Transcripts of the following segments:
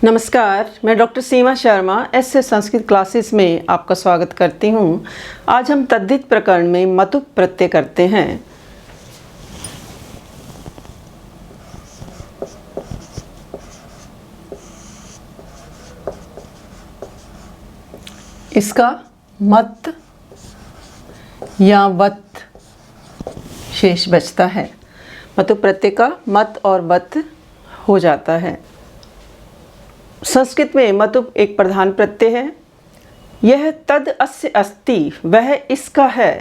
नमस्कार, मैं डॉक्टर सीमा Sharma S A Sanskrit classes में आपका स्वागत करती हूँ। आज हम तद्धित प्रकरण में मतुप प्रत्यय करते हैं। इसका मत या वत शेष बचता है। मतुप प्रत्यय का मत और वत हो जाता है। संस्कृत में मतुप एक प्रधान प्रत्यय है। यह तद अस्य अस्ति, वह इसका है,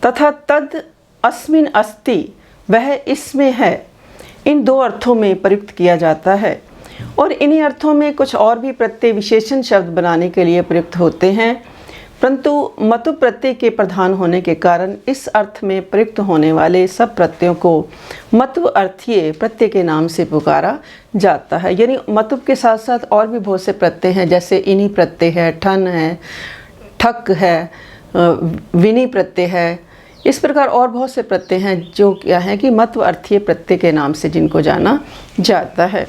तथा तद अस्मिन अस्ति, वह इसमें है, इन दो अर्थों में प्रयुक्त किया जाता है। और इन्हीं अर्थों में कुछ और भी प्रत्यय विशेषण शब्द बनाने के लिए प्रयुक्त होते हैं, परंतु मतुप प्रत्यय के प्रधान होने के कारण इस अर्थ में प्रयुक्त होने वाले सब प्रत्ययों को मतुप अर्थीय प्रत्यय के नाम से पुकारा जाता है। यानी मतुप के साथ साथ और भी बहुत से प्रत्यय हैं, जैसे इनी प्रत्यय है, ठन है, ठक है, विनी प्रत्यय है। इस प्रकार और बहुत से प्रत्यय हैं जो क्या है कि मतुप अर्थीय प्रत्यय के नाम से जिनको जाना जाता है।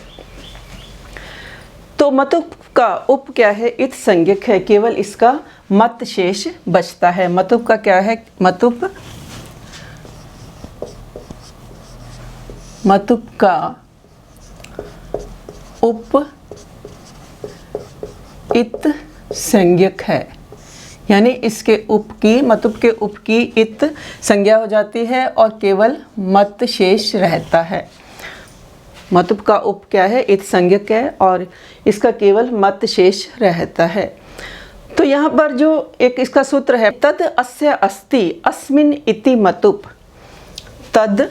तो मतुप का उप क्या है? इत संज्ञक है, केवल इसका मत शेष बचता है। मतुप का क्या है? मतुप का उप इत संज्ञक है, यानी इसके उप की, मतुप के उप की इत संज्ञा हो जाती है और केवल मत शेष रहता है। मतुप का उप क्या है? इत संज्ञक है और इसका केवल मत शेष रहता है। तो यहाँ पर जो एक इसका सूत्र है, तद अस्य अस्ति अस्मिन इति मतुप, तद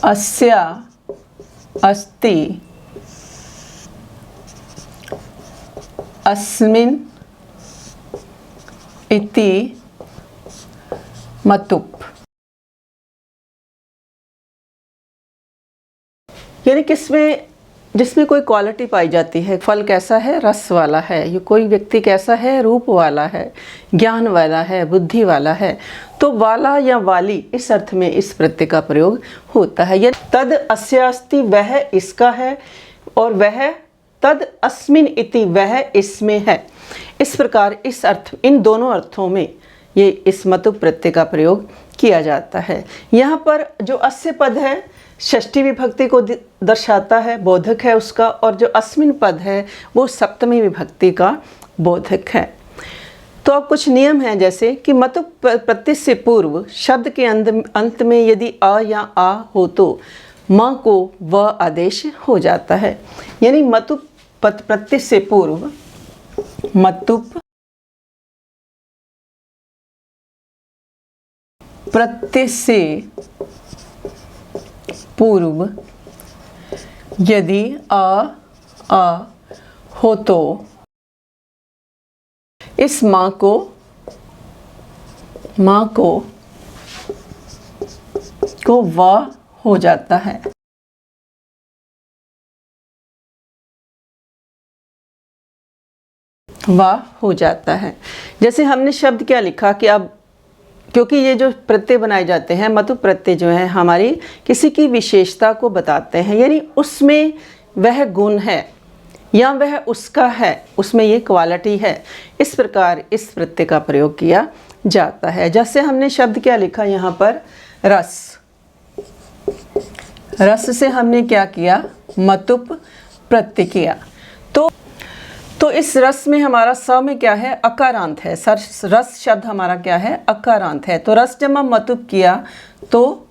अस्य अस्ति अस्मिन इति मतुप, यानी किसमें जिसमें कोई क्वालिटी पाई जाती है। फल कैसा है? रस वाला है। ये कोई व्यक्ति कैसा है? रूप वाला है, ज्ञान वाला है, बुद्धि वाला है। तो वाला या वाली इस अर्थ में इस प्रत्यय का प्रयोग होता है। यह तद अस्य अस्ति, वह इसका है, और वह तद अस्मिन इति, वह इसमें है। इस प्रकार इस अर्थ, इन दोनों अर्थों में ये इस मतुप प्रत्यय का प्रयोग किया जाता है। यहाँ पर जो अस्य पद है षष्ठी विभक्ति को दर्शाता है, बोधक है उसका, और जो अस्मिन पद है वो सप्तमी विभक्ति का बोधक है। तो अब कुछ नियम हैं, जैसे कि मतुप प्रत्यय से पूर्व शब्द के अंत में यदि अ या आ हो तो म को व आदेश हो जाता है। यानी मतुप प्रत्यय से पूर्व, मतुप प्रत्यय से पूर्व यदि आ हो तो इस माँ को व हो जाता है। व हो जाता है। जैसे हमने शब्द क्या लिखा कि अब क्योंकि ये जो प्रत्यय बनाए जाते हैं, मतुप प्रत्यय जो है हमारी किसी की विशेषता को बताते हैं, यानी उसमें वह गुण है या वह उसका है, उसमें ये क्वालिटी है। इस प्रकार इस प्रत्यय का प्रयोग किया जाता है। जैसे हमने शब्द क्या लिखा यहाँ पर? रस। रस से हमने क्या किया? मतुप प्रत्यय किया। तो इस रस में हमारा स में क्या है? अकारांत है। रस शब्द हमारा क्या है? अकारांत है। तो रस जमा मतुप किया तो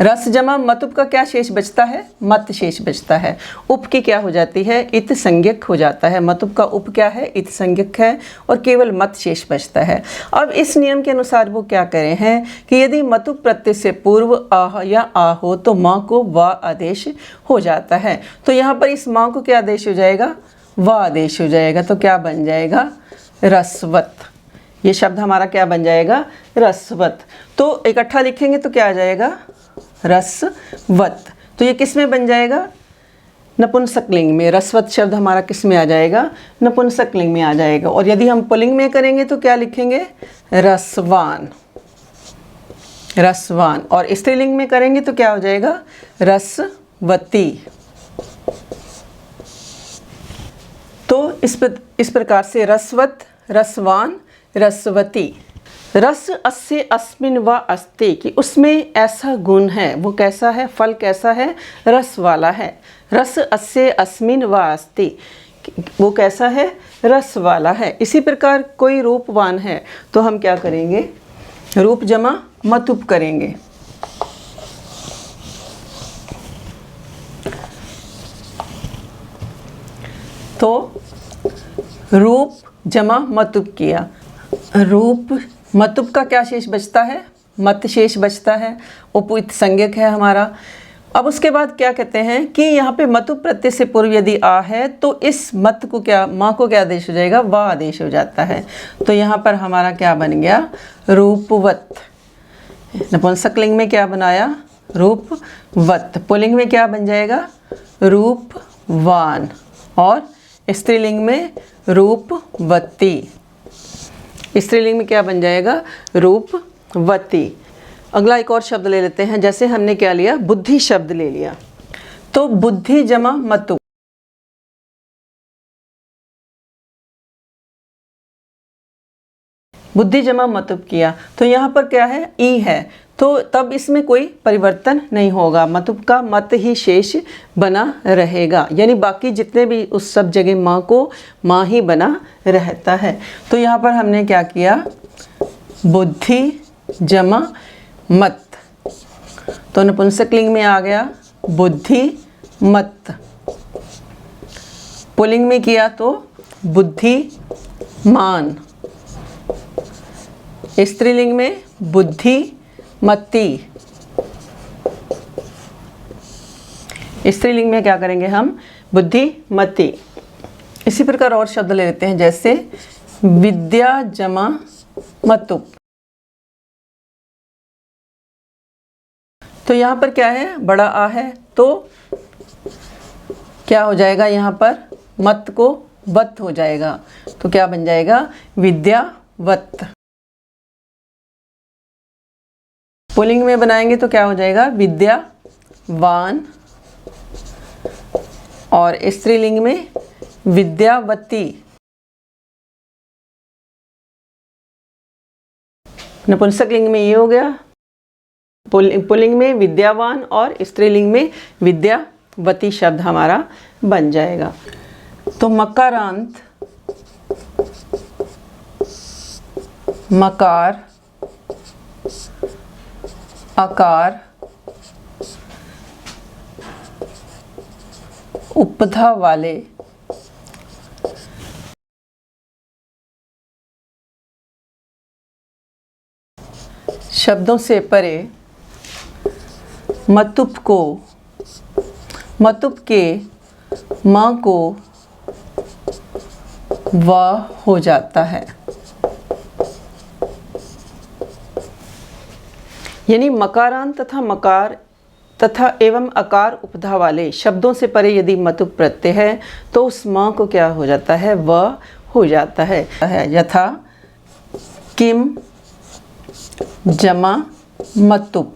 रस जमा मतुप का क्या शेष बचता है? मत शेष बचता है। उप की क्या हो जाती है? इत संज्ञक हो जाता है। मतुप का उप क्या है? इत संज्ञक है और केवल मत शेष बचता है। अब इस नियम के अनुसार वो क्या करें हैं कि यदि मतुप प्रत्यय से पूर्व आ या आ हो तो माँ को व आदेश हो जाता है। तो यहाँ पर इस माँ को क्या आदेश हो जाएगा? व आदेश हो जाएगा। तो क्या बन जाएगा? रसवत। ये शब्द हमारा क्या बन जाएगा? रसवत। तो इकट्ठा लिखेंगे तो क्या आ जाएगा? रसवत। तो ये किस में बन जाएगा? नपुंसकलिंग में। रसवत शब्द हमारा किस में आ जाएगा? नपुंसकलिंग में आ जाएगा। और यदि हम पुल्लिंग में करेंगे तो क्या लिखेंगे? रसवान। रसवान। और स्त्रीलिंग में करेंगे तो क्या हो जाएगा, रसवती। तो इस प्रकार से रसवत, रसवान, रसवती। रस अस्य अस्मिन व अस्ति, कि उसमें ऐसा गुण है, वो कैसा है, फल कैसा है, रस वाला है। रस अस्य अस्मिन व अस्ति, वो कैसा है, रस वाला है। इसी प्रकार कोई रूपवान है तो हम क्या करेंगे, रूप जमा मतुप करेंगे। तो रूप जमा मतुप किया। रूप मतुप का क्या शेष बचता है, मत शेष बचता है, उपयुक्त संज्ञक है हमारा। अब उसके बाद क्या कहते हैं कि यहाँ पे मतुप प्रत्यय से पूर्व यदि आ है तो इस मत को क्या, माँ को क्या आदेश हो जाएगा, वा आदेश हो जाता है। तो यहाँ पर हमारा क्या बन गया, रूपवत। नपुंसक लिंग में क्या बनाया, रूपवत। पुल्लिंग में क्या बन जाएगा, रूपवान। और स्त्रीलिंग में रूपवती। स्त्रीलिंग में क्या बन जाएगा, रूपवती। अगला एक और शब्द ले लेते हैं। जैसे हमने क्या लिया, बुद्धि शब्द ले लिया, तो बुद्धि जमा मतुप। बुद्धि जमा मतुप किया तो यहाँ पर क्या है, ई है, तो तब इसमें कोई परिवर्तन नहीं होगा, मतुप का मत ही शेष बना रहेगा। यानी बाकी जितने भी उस सब जगह माँ को माँ ही बना रहता है। तो यहाँ पर हमने क्या किया, बुद्धि जमा मत, तो नपुंसक लिंग में आ गया बुद्धि मत। पुल्लिंग में किया तो बुद्धिमान। स्त्रीलिंग में बुद्धिमती। स्त्रीलिंग में क्या करेंगे हम, बुद्धिमती। इसी प्रकार और शब्द ले लेते हैं, जैसे विद्या जमा मतुप। तो यहाँ पर क्या है, बड़ा आ है, तो क्या हो जाएगा, यहाँ पर मत को वत हो जाएगा, तो क्या बन जाएगा, विद्यावत। पुल्लिंग में बनाएंगे तो क्या हो जाएगा, विद्यावान। और स्त्रीलिंग में विद्यावती। नपुंसक लिंग में ये हो गया, पुल्लिंग में विद्यावान और स्त्रीलिंग में विद्यावती शब्द हमारा बन जाएगा। तो मकारांत, मकार, आकार, उपधा वाले शब्दों से परे मतुप को, मतुप के माँ को वा हो जाता है। यानी मकारांत तथा मकार तथा एवं आकार उपधा वाले शब्दों से परे यदि मतुप प्रत्यय है तो उस माँ को क्या हो जाता है, व हो जाता है। यथा किम जमा मतुप।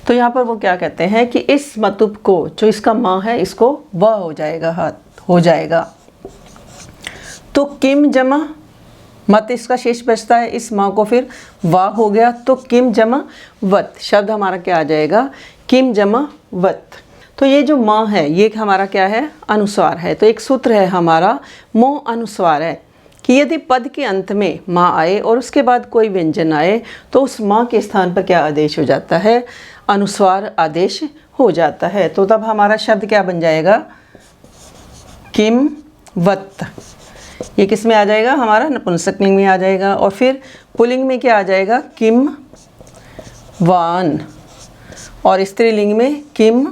तो यहाँ पर वो क्या कहते हैं कि इस मतुप को, जो इसका माँ है, इसको व हो जाएगा, हाथ हो जाएगा। तो किम जमा मत, इसका शेष बचता है, इस माँ को फिर वा हो गया, तो किम जमा वत शब्द हमारा क्या आ जाएगा, किम जमा वत। तो ये जो माँ है ये हमारा क्या है, अनुस्वार है। तो एक सूत्र है हमारा, मोह अनुस्वार है, कि यदि पद के अंत में माँ आए और उसके बाद कोई व्यंजन आए तो उस माँ के स्थान पर क्या आदेश हो जाता है, अनुस्वार आदेश हो जाता है। तो तब हमारा शब्द क्या बन जाएगा, किम वत। ये किस में आ जाएगा, हमारा नपुंसक लिंग में आ जाएगा। और फिर पुल्लिंग में क्या आ जाएगा, किम वान। और स्त्रीलिंग में किम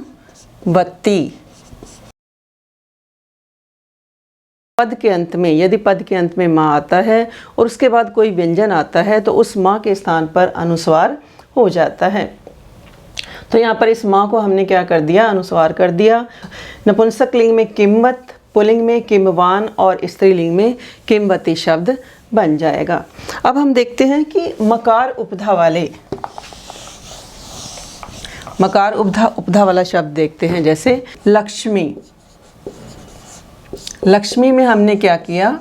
वत्ती। पद के अंत में, यदि पद के अंत में माँ आता है और उसके बाद कोई व्यंजन आता है तो उस माँ के स्थान पर अनुस्वार हो जाता है। तो यहाँ पर इस माँ को हमने क्या कर दिया, अनुस्वार कर दिया। नपुंसक लिंग में किमवत, पुल्लिंग में किमवान और स्त्रीलिंग में किमवती शब्द बन जाएगा। अब हम देखते हैं कि मकार उपधा वाले, मकार उपधा वाला शब्द देखते हैं। जैसे लक्ष्मी, लक्ष्मी में हमने क्या किया,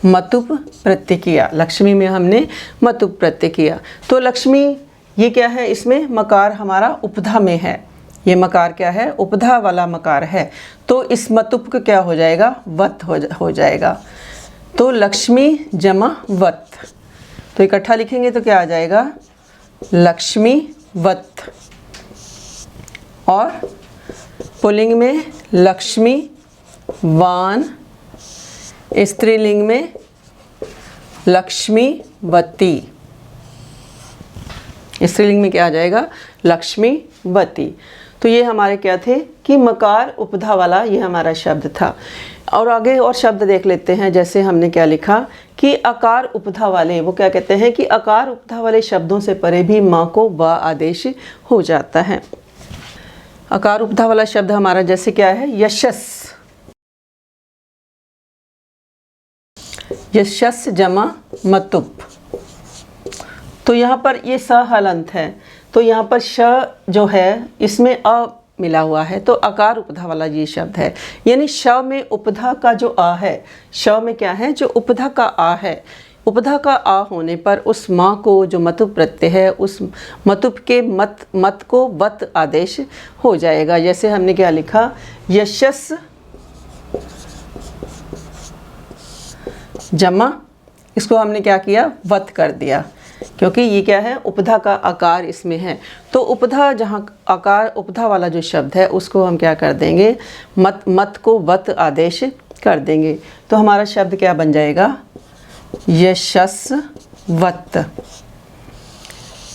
मतुप प्रत्यय किया। लक्ष्मी में हमने मतुप प्रत्यय किया। तो लक्ष्मी ये क्या है, इसमें मकार हमारा उपधा में है। ये मकार क्या है, उपधा वाला मकार है। तो इस मतुप का क्या हो जाएगा, वत हो जाएगा। तो लक्ष्मी जमा वत, तो इकट्ठा लिखेंगे तो क्या आ जाएगा, लक्ष्मी वत। और पुल्लिंग में लक्ष्मी वान, स्त्रीलिंग में लक्ष्मीवती। स्त्रीलिंग में क्या आ जाएगा, लक्ष्मीवती। तो ये हमारे क्या थे कि मकार उपधा वाला ये हमारा शब्द था। और आगे और शब्द देख लेते हैं। जैसे हमने क्या लिखा कि आकार उपधा वाले, वो क्या कहते हैं कि आकार उपधा वाले शब्दों से परे भी माँ को व आदेश हो जाता है। आकार उपधा वाला शब्द हमारा जैसे क्या है, यशस, यशस जमा मतुप। तो यहाँ पर ये स हलंत है, तो यहाँ पर श जो है इसमें अ मिला हुआ है, तो आकार उपधा वाला ये शब्द है। यानी श में उपधा का जो आ है, श में क्या है, जो उपधा का आ है, उपधा का आ होने पर उस माँ को जो मतुप प्रत्यय है, उस मतुप के मत को वत आदेश हो जाएगा। जैसे हमने क्या लिखा, यशस जमा, इसको हमने क्या किया, वत कर दिया, क्योंकि ये क्या है, उपधा का आकार इसमें है। तो उपधा, जहाँ आकार उपधा वाला जो शब्द है उसको हम क्या कर देंगे, मत को वत आदेश कर देंगे। तो हमारा शब्द क्या बन जाएगा, यशस्वत।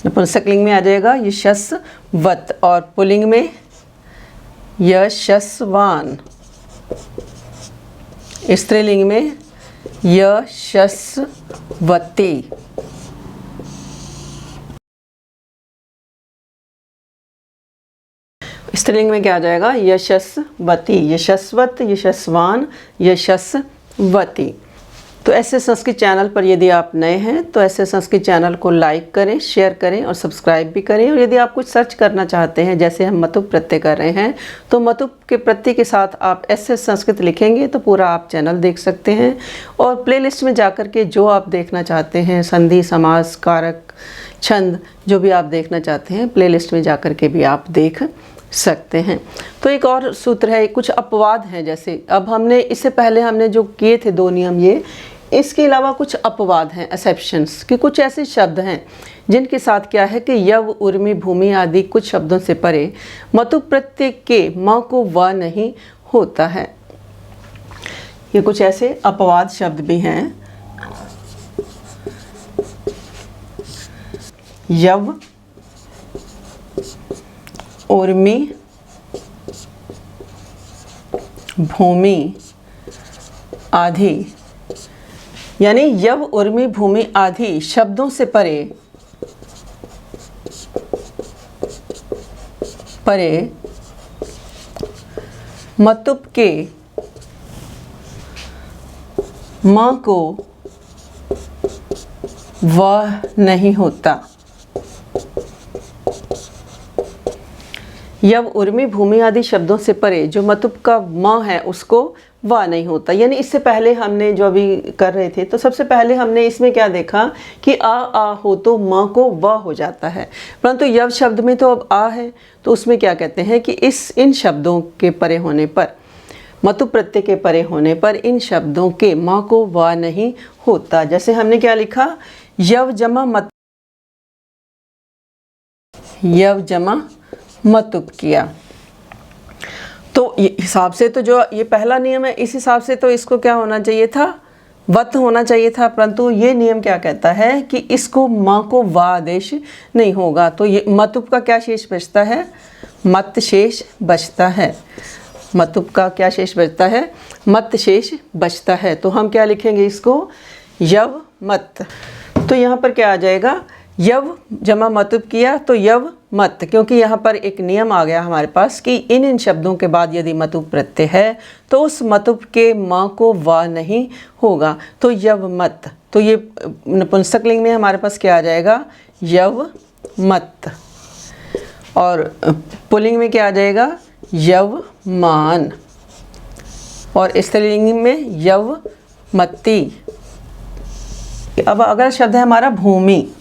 नपुंसकलिंग में आ जाएगा यशस्वत, और पुल्लिंग में यशस्वान, स्त्रीलिंग में यशस्वती। स्त्रीलिंग में क्या आ जाएगा, यशस्वती, यशस्वत, यशस्वान, यशस्वती। तो ऐसे संस्कृत चैनल पर यदि आप नए हैं तो ऐसे संस्कृत चैनल को लाइक करें, शेयर करें और सब्सक्राइब भी करें। और यदि आप कुछ सर्च करना चाहते हैं, जैसे हम मतुप प्रत्यय कर रहे हैं, तो मतुप के प्रत्यय के साथ आप ऐसे संस्कृत लिखेंगे तो पूरा आप चैनल देख सकते हैं। और प्लेलिस्ट में जाकर के जो आप देखना चाहते हैं, संधि, समास, कारक, छंद, जो भी आप देखना चाहते हैं, प्लेलिस्ट में जाकर के भी आप देख सकते हैं। तो एक और सूत्र है, कुछ अपवाद हैं। जैसे अब हमने इससे पहले हमने जो किए थे 2 नियम, ये इसके अलावा कुछ अपवाद हैं, एक्सेप्शंस, कि कुछ ऐसे शब्द हैं जिनके साथ क्या है कि यव, उर्मी, भूमि आदि कुछ शब्दों से परे मतुप प्रत्यय के म को व नहीं होता है। ये कुछ ऐसे अपवाद शब्द भी हैं। यव, उर्मी, भूमि आदि, यानी यव, उर्मी, भूमि आदि शब्दों से परे मतुप के म को वह नहीं होता। यव, उर्मी, भूमि आदि शब्दों से परे जो मतुप का म है उसको व नहीं होता। यानी इससे पहले हमने जो अभी कर रहे थे, तो सबसे पहले हमने इसमें क्या देखा कि आ हो तो म को व हो जाता है, परंतु यव शब्द में तो अब आ है, तो उसमें क्या कहते हैं कि इन शब्दों के परे होने पर, मतुप प्रत्यय के परे होने पर इन शब्दों के म को व नहीं होता। जैसे हमने क्या लिखा, यव जमा मतुप किया। तो हिसाब से तो जो ये पहला नियम है, इस हिसाब से तो इसको क्या होना चाहिए था, वत होना चाहिए था, परंतु ये नियम क्या कहता है कि इसको म को व आदेश नहीं होगा। तो ये मतुप का क्या शेष बचता है, मत शेष बचता है। मतुप का क्या शेष बचता है, मत शेष बचता है। तो हम क्या लिखेंगे इसको, यव मत। तो यहाँ पर क्या आ जाएगा यव जमा मतुप किया तो यव मत, क्योंकि यहाँ पर एक नियम आ गया हमारे पास कि इन शब्दों के बाद यदि मतुप प्रत्यय है तो उस मतुप के म को व नहीं होगा, तो यव मत। तो ये नपुंसक लिंग में हमारे पास क्या आ जाएगा, यव मत। और पुल्लिंग में क्या आ जाएगा, यव मान। और स्त्रीलिंग में यव मती। अब अगला शब्द है हमारा भूमि।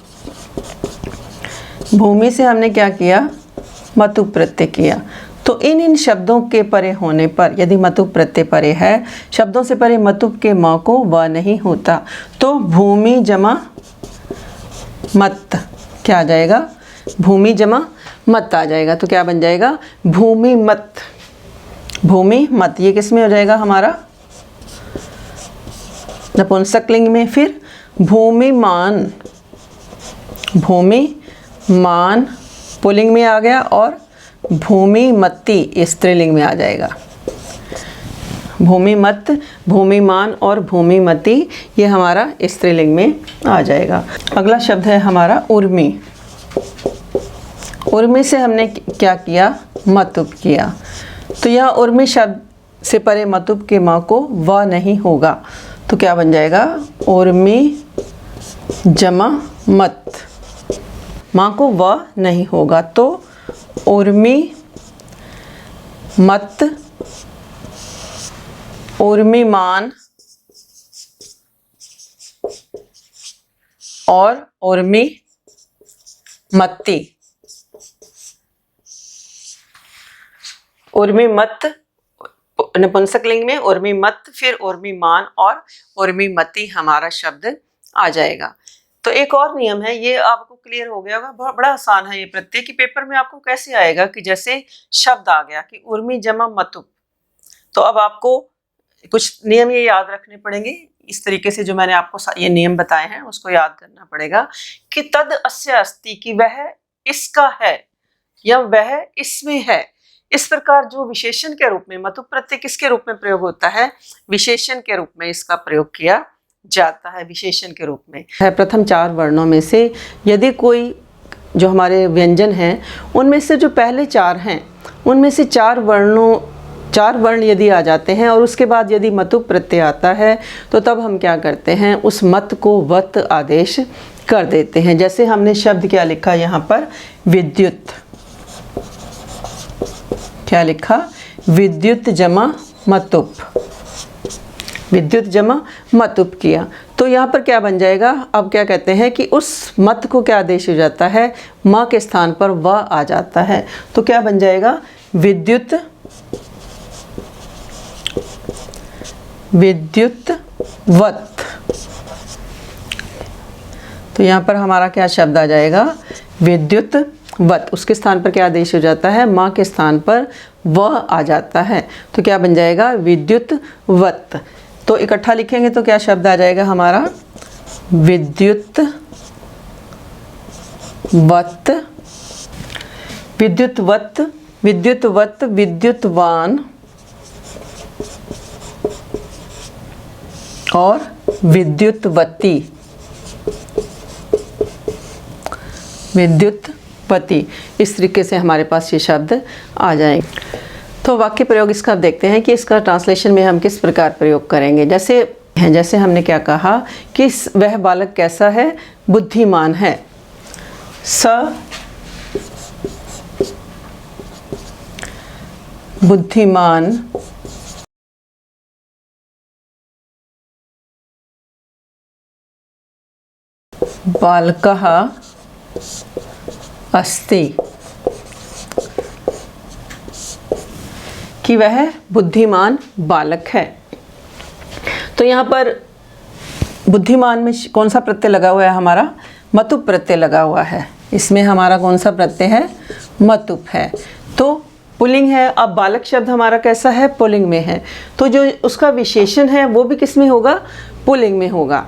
भूमि से हमने क्या किया, मतुप प्रत्यय किया। तो इन शब्दों के परे होने पर यदि मतुप प्रत्यय परे है, शब्दों से परे मतुप के म को व नहीं होता, तो भूमि जमा मत क्या आ जाएगा, भूमि जमा मत आ जाएगा। तो क्या बन जाएगा, भूमि मत। भूमि मत ये किस में हो जाएगा हमारा, नपुंसक लिंग में। फिर भूमिमान, भूमिमान पुल्लिंग में आ गया, और भूमिमती स्त्रीलिंग में आ जाएगा। भूमिमत, भूमिमान और भूमिमती ये हमारा स्त्रीलिंग में आ जाएगा। अगला शब्द है हमारा उर्मी। उर्मी से हमने क्या किया, मतुप किया। तो यह उर्मी शब्द से परे मतुप के म को व नहीं होगा, तो क्या बन जाएगा, उर्मी जमा मत। माँ को व नहीं होगा, तो उर्मी मत, उर्मीमान और उर्मी मत्ती। उर्मी मत नपुंसक लिंग में, उर्मी मत, फिर उर्मीमान और उर्मीमती हमारा शब्द आ जाएगा। तो एक और नियम है, ये आपको क्लियर हो गया होगा, बहुत बड़ा आसान है ये प्रत्यय कि पेपर में आपको कैसे आएगा कि जैसे शब्द आ गया कि उर्मी जमा मतुप, तो अब आपको कुछ नियम ये याद रखने पड़ेंगे। इस तरीके से जो मैंने आपको ये नियम बताए हैं उसको याद करना पड़ेगा कि तद अस्य अस्ति, कि वह इसका है या वह इसमें है। इस प्रकार जो विशेषण के रूप में मतुप प्रत्यय किसके रूप में प्रयोग होता है, विशेषण के रूप में इसका प्रयोग किया जाता है, विशेषण के रूप में है। प्रथम 4 वर्णों में से यदि कोई जो हमारे व्यंजन हैं उनमें से जो पहले 4 हैं उनमें से 4 वर्ण यदि आ जाते हैं और उसके बाद यदि मतुप प्रत्यय आता है, तो तब हम क्या करते हैं, उस मत को वत आदेश कर देते हैं। जैसे हमने शब्द क्या लिखा यहाँ पर, विद्युत। क्या लिखा, विद्युत जमा मतुप, विद्युत जमा मतुप किया। तो यहाँ पर क्या बन जाएगा, अब क्या कहते हैं कि उस मत को क्या आदेश हो जाता है, म के स्थान पर व आ जाता है। तो क्या बन जाएगा, विद्युत वत। तो यहाँ पर हमारा क्या शब्द आ जाएगा, विद्युत वत। उसके स्थान पर क्या आदेश हो जाता है, माँ के स्थान पर वह आ जाता है। तो क्या बन जाएगा, विद्युत वत। तो इकट्ठा लिखेंगे तो क्या शब्द आ जाएगा हमारा, विद्युत वत, विद्युत वत, विद्युत वत, विद्युतवान और विद्युतवती, विद्युतवती। इस तरीके से हमारे पास ये शब्द आ जाएंगे। तो वाक्य प्रयोग इसका देखते हैं कि इसका ट्रांसलेशन में हम किस प्रकार प्रयोग करेंगे। जैसे हमने क्या कहा कि वह बालक कैसा है, बुद्धिमान है। स बुद्धिमान बालकः अस्ति, कि वह बुद्धिमान बालक है। तो यहाँ पर बुद्धिमान में कौन सा प्रत्यय लगा हुआ है हमारा, मतुप प्रत्यय लगा हुआ है। इसमें हमारा कौन सा प्रत्यय है, मतुप है। तो पुल्लिंग है। अब बालक शब्द हमारा कैसा है, पुल्लिंग में है। तो जो उसका विशेषण है वो भी किस में होगा, पुल्लिंग में होगा।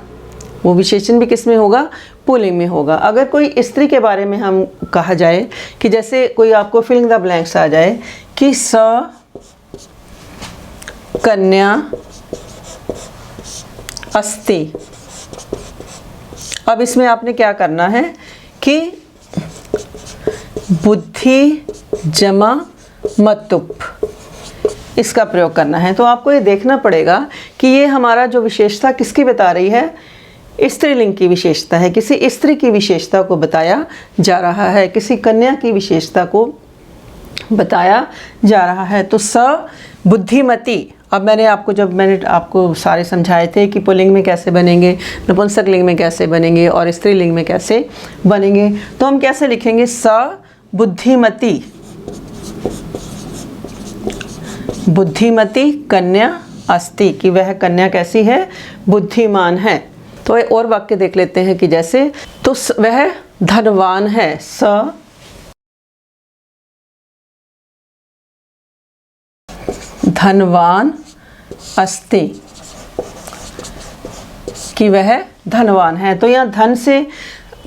वो विशेषण भी किस में होगा, पुल्लिंग में होगा। अगर कोई स्त्री के बारे में हम कहा जाए कि जैसे कोई आपको फिलिंग द ब्लैंक्स आ जाए कि स कन्या अस्ति। अब इसमें आपने क्या करना है कि बुद्धि जमा मतुप, इसका प्रयोग करना है। तो आपको ये देखना पड़ेगा कि ये हमारा जो विशेषता किसकी बता रही है, स्त्रीलिंग की विशेषता है, किसी स्त्री की विशेषता को बताया जा रहा है, किसी कन्या की विशेषता को बताया जा रहा है। तो स बुद्धिमती, अब मैंने आपको सारे समझाए थे कि पुल्लिंग में कैसे बनेंगे, नपुंसक लिंग में कैसे बनेंगे और स्त्रीलिंग में कैसे बनेंगे। तो हम कैसे लिखेंगे, स बुद्धिमती, बुद्धिमती कन्या अस्ति, कि वह कन्या कैसी है, बुद्धिमान है। तो एक और वाक्य देख लेते हैं कि जैसे, तो वह धनवान है, स धनवान अस्ति, कि वह धनवान है। तो यहाँ धन से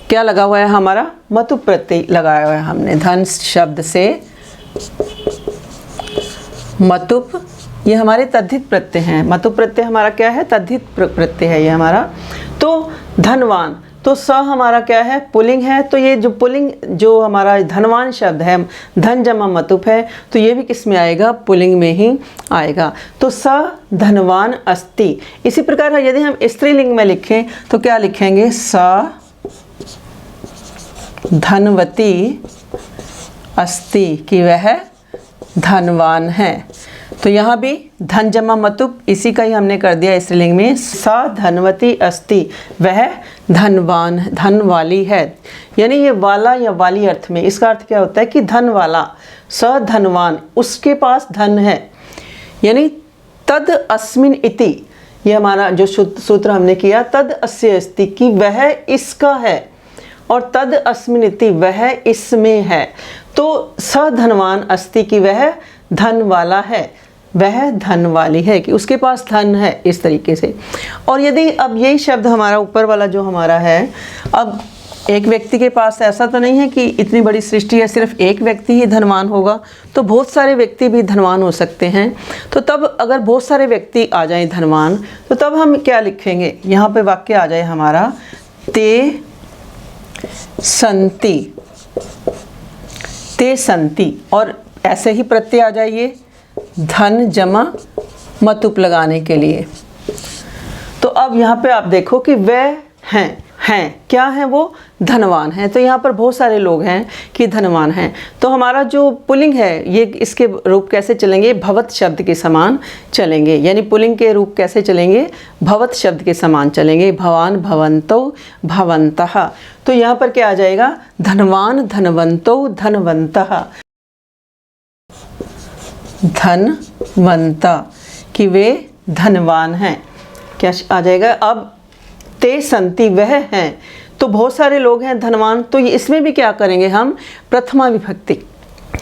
क्या लगा हुआ है, हमारा मतुप प्रत्यय लगाया हुआ है हमने। धन शब्द से मतुप, ये हमारे तद्धित प्रत्यय हैं। मतुप प्रत्यय हमारा क्या है, तद्धित प्रत्यय है ये हमारा। तो धनवान, तो स हमारा क्या है, पुल्लिंग है। तो ये जो पुल्लिंग, जो हमारा धनवान शब्द है, धन जमा मतुप है, तो ये भी किस में आएगा, पुल्लिंग में ही आएगा। तो स धनवान अस्ति। इसी प्रकार यदि हम स्त्रीलिंग में लिखें तो क्या लिखेंगे, स धनवती अस्ति, कि वह धनवान है। तो यहाँ भी धन जमा मतुप, इसी का ही हमने कर दिया स्त्रीलिंग में, सा धनवती अस्ति, वह धनवान, धन वाली है। यानी ये वाला या वाली अर्थ में, इसका अर्थ क्या होता है कि धन वाला, स धनवान, उसके पास धन है। यानी तद अस्मिन इति, ये हमारा जो सूत्र हमने किया, तद अस्य अस्ति, कि वह इसका है, और तद अस्मिन इति, वह इसमें है। तो स धनवान अस्ति, कि वह धन वाला है, वह धन वाली है, कि उसके पास धन है, इस तरीके से। और यदि अब यही शब्द हमारा ऊपर वाला जो हमारा है, अब एक व्यक्ति के पास, ऐसा तो नहीं है कि इतनी बड़ी सृष्टि है सिर्फ एक व्यक्ति ही धनवान होगा, तो बहुत सारे व्यक्ति भी धनवान हो सकते हैं। तो तब अगर बहुत सारे व्यक्ति आ जाएं धनवान, तो तब हम क्या लिखेंगे, यहाँ पे वाक्य आ जाए हमारा, ते संति, ते संति, और ऐसे ही प्रत्यय आ जाइए धन जमा मतुप लगाने के लिए। तो अब यहाँ पे आप देखो कि वह हैं क्या है, वो धनवान है। तो यहाँ पर बहुत सारे लोग हैं कि धनवान हैं। तो हमारा जो पुल्लिंग है, ये इसके रूप कैसे चलेंगे, भवत शब्द के समान चलेंगे। यानी पुल्लिंग के रूप कैसे चलेंगे, भवत शब्द के समान चलेंगे, भवान भवंतो भवंतः। तो यहाँ पर क्या आ जाएगा, धनवान धनवंतो धनवंतः, धनवंता, कि वे धनवान हैं। क्या आ जाएगा, अब ते संति, वह हैं। तो बहुत सारे लोग हैं धनवान, तो इसमें भी क्या करेंगे, हम प्रथमा विभक्ति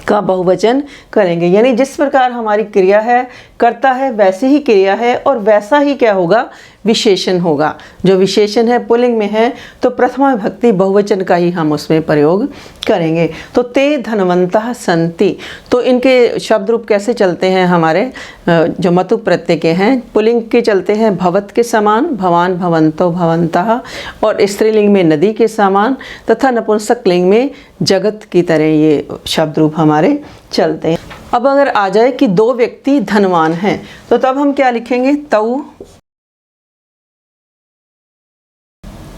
का बहुवचन करेंगे। यानी जिस प्रकार हमारी क्रिया है, करता है, वैसी ही क्रिया है, और वैसा ही क्या होगा, विशेषण होगा। जो विशेषण है पुल्लिंग में है, तो प्रथमा विभक्ति बहुवचन का ही हम उसमें प्रयोग करेंगे। तो ते धनवंतः संति, तो इनके शब्द रूप कैसे चलते हैं हमारे, जो मतुप प्रत्यय के हैं, पुल्लिंग के चलते हैं भवत के समान, भवान भवंतो भवंतः, और स्त्रीलिंग में नदी के समान, तथा नपुंसक लिंग में जगत की तरह ये शब्द रूप हमारे चलते हैं। अब अगर आ जाए कि दो व्यक्ति धनवान हैं, तो तब हम क्या लिखेंगे, तौ,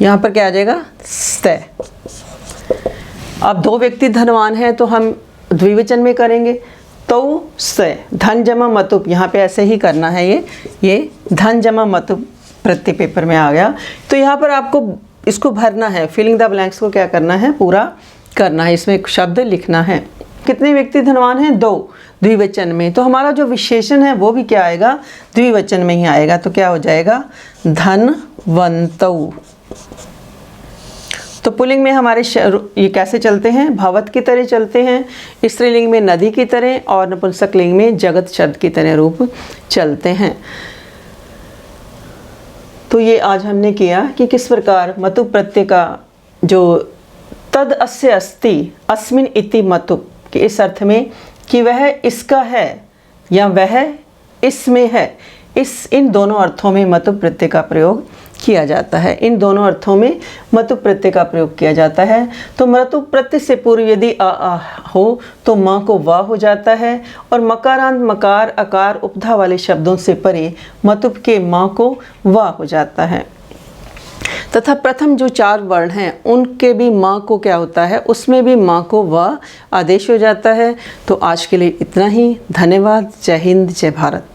यहाँ पर क्या आ जाएगा, स्त। अब दो व्यक्ति धनवान हैं तो हम द्विवचन में करेंगे, तौ स, धन जमा मतुप, यहाँ पे ऐसे ही करना है, ये धन जमा मतुप प्रत्यय पेपर में आ गया। तो यहाँ पर आपको इसको भरना है, फिलिंग द ब्लैंक्स को क्या करना है, पूरा करना है, इसमें एक शब्द लिखना है। कितने व्यक्ति धनवान हैं, दो, द्विवचन में। तो हमारा जो विशेषण है वो भी क्या आएगा, द्विवचन में ही आएगा। तो क्या हो जाएगा, धनवंतौ। तो पुल्लिंग में हमारे ये कैसे चलते हैं, भवत की तरह चलते हैं, स्त्रीलिंग में नदी की तरह, और नपुंसक लिंग में जगत शब्द की तरह रूप चलते हैं। तो ये आज हमने किया कि किस प्रकार मतुप प्रत्यय का जो तद अस्य अस्ति अस्मिन इति मतुप, कि इस अर्थ में कि वह इसका है या वह इसमें है, इन दोनों अर्थों में मतुप प्रत्यय का प्रयोग किया जाता है। इन दोनों अर्थों में मतुप प्रत्यय का प्रयोग किया जाता है। तो मतुप प्रत्यय से पूर्व यदि आ हो तो म को वा हो जाता है, और मकारांत मकार अकार उपधा वाले शब्दों से परे मतुप के म को वा हो जाता है। तथा प्रथम जो 4 वर्ण हैं उनके भी माँ को क्या होता है, उसमें भी माँ को व आदेश हो जाता है। तो आज के लिए इतना ही। धन्यवाद। जय हिंद, जय भारत।